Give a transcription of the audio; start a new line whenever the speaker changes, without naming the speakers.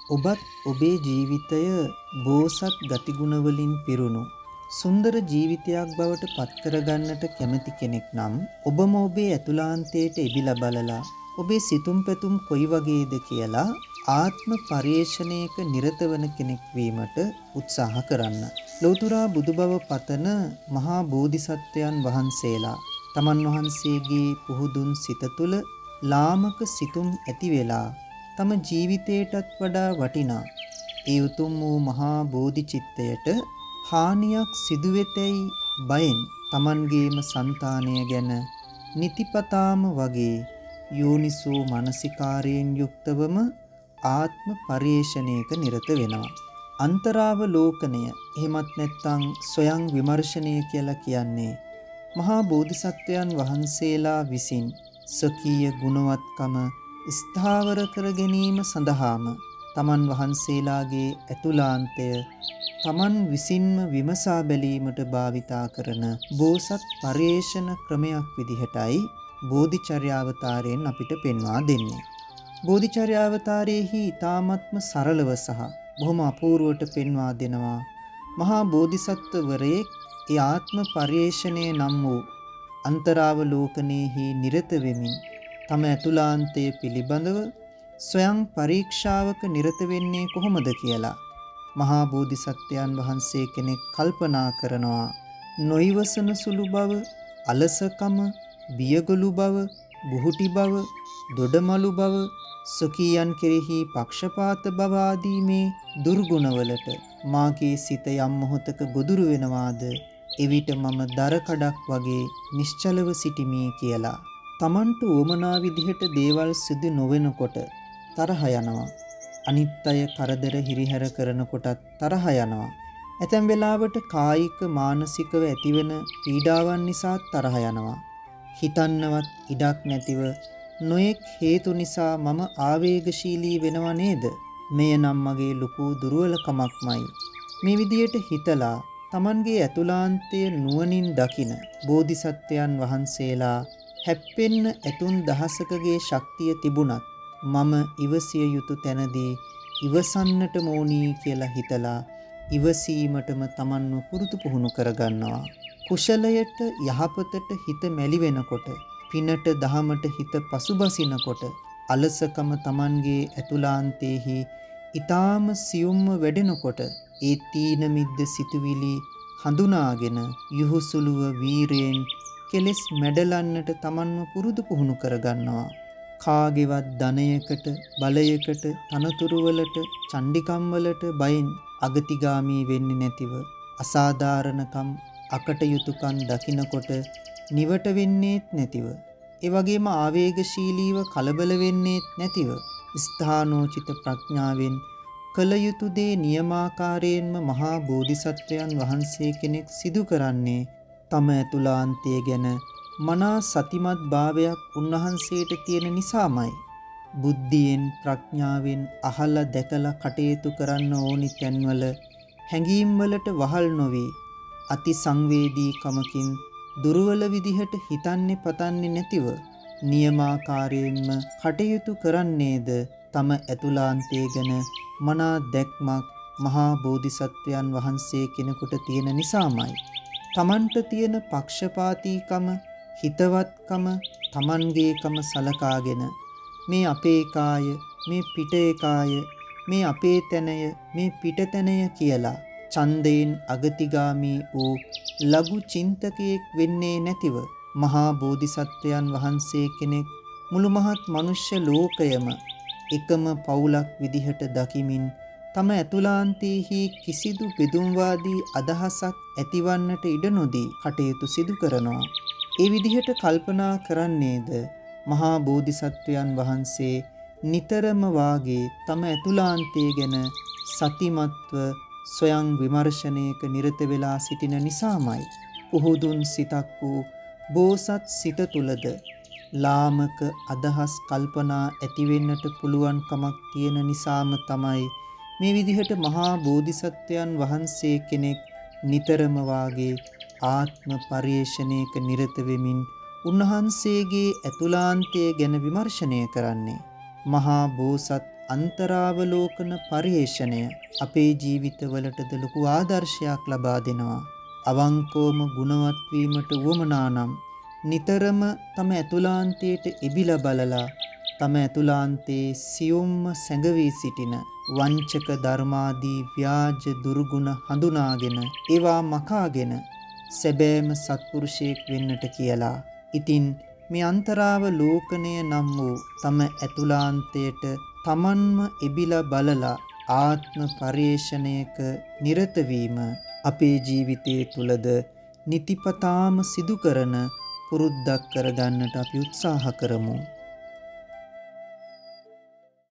ඔබත් ඔබේ ජීවිතය බෝසත් ගතිගුණ වලින් පිරුණු සුන්දර ජීවිතයක් බවට පත් කරගන්නට කැමති කෙනෙක් නම් ඔබම ඔබේ ඇතුළාන්තයට ඉබිලා බලලා ඔබේ සිතුම් පැතුම් කොයි වගේද කියලා ආත්ම පරිේශණයක නිරත වන කෙනෙක් වීමට උත්සාහ කරන්න. ලෞතර බුදුබව පතන මහා බෝධිසත්වයන් වහන්සේලා තමන් වහන්සේගේ පුහුදුන් සිත තුළ ලාමක සිතුම් ඇති වෙලා තම ජීවිතයටත් වඩා වටිනා ඒ උතුම් වූ මහා බෝධිචිත්තයට හානියක් සිදුවෙතැයි බයෙන් තමන්ගේම సంతානය ගැන නිතිපතාම වගේ යෝනිසෝ මනසිකාරයෙන් යුක්තවම ආත්ම පරිේශණයක නිරත වෙනවා. අන්තරාවලෝකනය එහෙමත් නැත්නම් ස්වයං විමර්ශනය කියලා කියන්නේ මහා බෝධිසත්වයන් වහන්සේලා විසින් සකීය ගුණවත්කම ස්ථාවර කර ගැනීම සඳහාම තමන් වහන්සේලාගේ ඇතුළාන්තය තමන් විසින්ම විමසා බැලීමට භාවිතා කරන බෝසත් පරිේශන ක්‍රමයක් විදිහටයි බෝධිචර්යාවතාරයෙන් අපිට පෙන්වා දෙන්නේ. බෝධිචර්යාවතාරයේහි ඊ타ත්ම සරලව සහ බොහොම අපූර්වට පෙන්වා දෙනවා මහා බෝධිසත්වවරයෙක් ඒ ආත්ම පරිේශණය නම් වූ අන්තරාවලෝකනයේහි නිරත වෙමින් තම ඇතුළාන්තය පිළිබඳව ස්වයං පරීක්ෂාවක නිරත වෙන්නේ කොහොමද කියලා මහා බෝධිසත්වයන් වහන්සේ කෙනෙක් කල්පනා කරනවා. නොයිවසන සුළු බව, අලසකම, බියගොළු බව, බුහුටි බව, දොඩමලු බව, සොකීයන් කෙරෙහි පක්ෂපාත බව ආදී මේ දුර්ගුණවලට මාගේ සිත යම් මොහොතක ගොදුරු වෙනවාද එවිට මම දර කඩක් වගේ නිශ්චලව සිටිමි කියලා. තමන්ට උවමනා විදිහට දේවල් සිදු නොවෙනකොට තරහ යනවා. අනිත් අය කරදර හිරිහැර කරනකොටත් තරහ යනවා. ඇතැම් වෙලාවට කායික මානසිකව ඇතිවන පීඩාවන් නිසා තරහ යනවා. හිතන්නවත් ඉඩක් නැතිව නොයෙක් හේතු නිසා මම ආවේගශීලී වෙනව නේද? මෙය නම් මගේ ලොකු දුර්වලකමක්මයි. මේ විදියට හිතලා තමන්ගේ ඇතුළාන්තය නුවණින් දකින බෝධිසත්වයන් වහන්සේලා හැප්පෙන්න ඇතුන් දහසකගේ ශක්තිය තිබුණත් මම ඉවසිය යුතු තැනදී ඉවසන්නට ඕනී කියලා හිතලා ඉවසීමටම තමන්ව පුරුදු පුහුණු කරගන්නවා. කුශලයට යහපතට හිත මැලි වෙනකොට, පිනට දහමට හිත පසුබසිනකොට, අලසකම තමන්ගේ ඇතුළාන්තයේහි ඊ타ම සියුම්ව වැඩෙනකොට ඒ තීන මිද්ද සිතුවිලි හඳුනාගෙන යහුසුලුව වීරයෙන් කෙලෙස් මැඩලන්නට තමන්ව පුරුදු පුහුණු කරගන්නවා. කාගේවත් ධනයකට, බලයකට, තනතුරුවලට, චණ්ඩිකම්වලට බයෙන් අගතිගාමී වෙන්නේ නැතිව, අසාධාරණකම්, අකටයුතුකම් දකිනකොට නිවට වෙන්නේත් නැතිව, ඒ වගේම ආවේගශීලීව කලබල වෙන්නේත් නැතිව, ස්ථානෝචිත ප්‍රඥාවෙන් කල යුතු දේ නියමාකාරයෙන්ම මහා බෝධිසත්වයන් වහන්සේ කෙනෙක් සිදු කරන්නේ තම ඇතුළාන්තය ගැන මනා සතිමත් භාවයක් උන්වහන්සේට තියෙන නිසාමයි. බුද්ධියෙන් ප්‍රඥාවෙන් අහලා දැකලා කටයුතු කරන්න ඕනි තැන්වල හැඟීම් වලට වහල් නොවේ අති සංවේදීකමකින් දුර්වල විදිහට හිතන්නේ පතන්නේ නැතිව නියමාකාරයෙන්ම කටයුතු කරන්නේද තම ඇතුළාන්තය ගැන මනා දැක්මක් මහා බෝධිසත්වයන් වහන්සේ කෙනෙකුට තියෙන නිසාමයි. තමන්ට තියෙන පක්ෂපාතීකම, හිතවත්කම, තමන්ගේකම සලකාගෙන මේ අපේ කාය, මේ පිටේ කාය, මේ අපේ තැනය, මේ පිටතැනය කියලා ඡන්දයෙන් අගතිගාමී වූ ලඝු චින්තකයෙක් වෙන්නේ නැතිව මහා බෝධිසත්වයන් වහන්සේ කෙනෙක් මුළු මහත් මනුෂ්‍ය ලෝකයම එකම පවුලක් විදිහට දකිමින් තම ඇතුළාන්තයේහි කිසිදු බෙදුම්වාදී අදහසක් ඇතිවන්නට ඉඩ නොදී කටයුතු සිදු කරනවා. ඒ විදිහට කල්පනා කරන්නේද මහා බෝධිසත්වයන් වහන්සේ නිතරම වාගේ තම ඇතුළාන්තය ගැන සතිමත්ව ස්වයං විමර්ශනයක නිරත වෙලා සිටින නිසාමයි. පුහුදුන් සිතක් වූ බෝසත් සිත තුලද ලාමක අදහස් කල්පනා ඇතිවෙන්නට පුළුවන් කමක් තියෙන නිසාම තමයි මේ විදිහට මහා බෝධිසත්වයන් වහන්සේ කෙනෙක් නිතරම වාගේ ආත්ම පරිේශණයක නිරත වෙමින් උන්වහන්සේගේ ඇතුළාන්තය ගැන විමර්ශනය කරන්නේ. මහා බෝසත් අන්තරාවලෝකන පරිේශණය අපේ ජීවිතවලටද ලොකු ආදර්ශයක් ලබා දෙනවා. අවංකවම ගුණවත් වීමට උවමනා නම් නිතරම තම ඇතුළාන්තයට ඉබිලා බලලා තම ඇතුළාන්තයේ සියුම්ම සැඟවී සිටින වංචක ධර්මාදී ව්‍යාජ දුර්ගුණ හඳුනාගෙන ඒවා මකාගෙන සැබෑම සත්පුරුෂයෙක් වෙන්නට කියලා. ඉතින් මේ අන්තරාව ලෝකණය නම් වූ තම ඇතුළාන්තයට තමන්ම එබිලා බලලා ආත්ම පරිේශණයක නිරත වීම අපේ ජීවිතයේ තුලද නිතිපතාම සිදු කරන පුරුද්දක් කරගන්නට අපි උත්සාහ කරමු.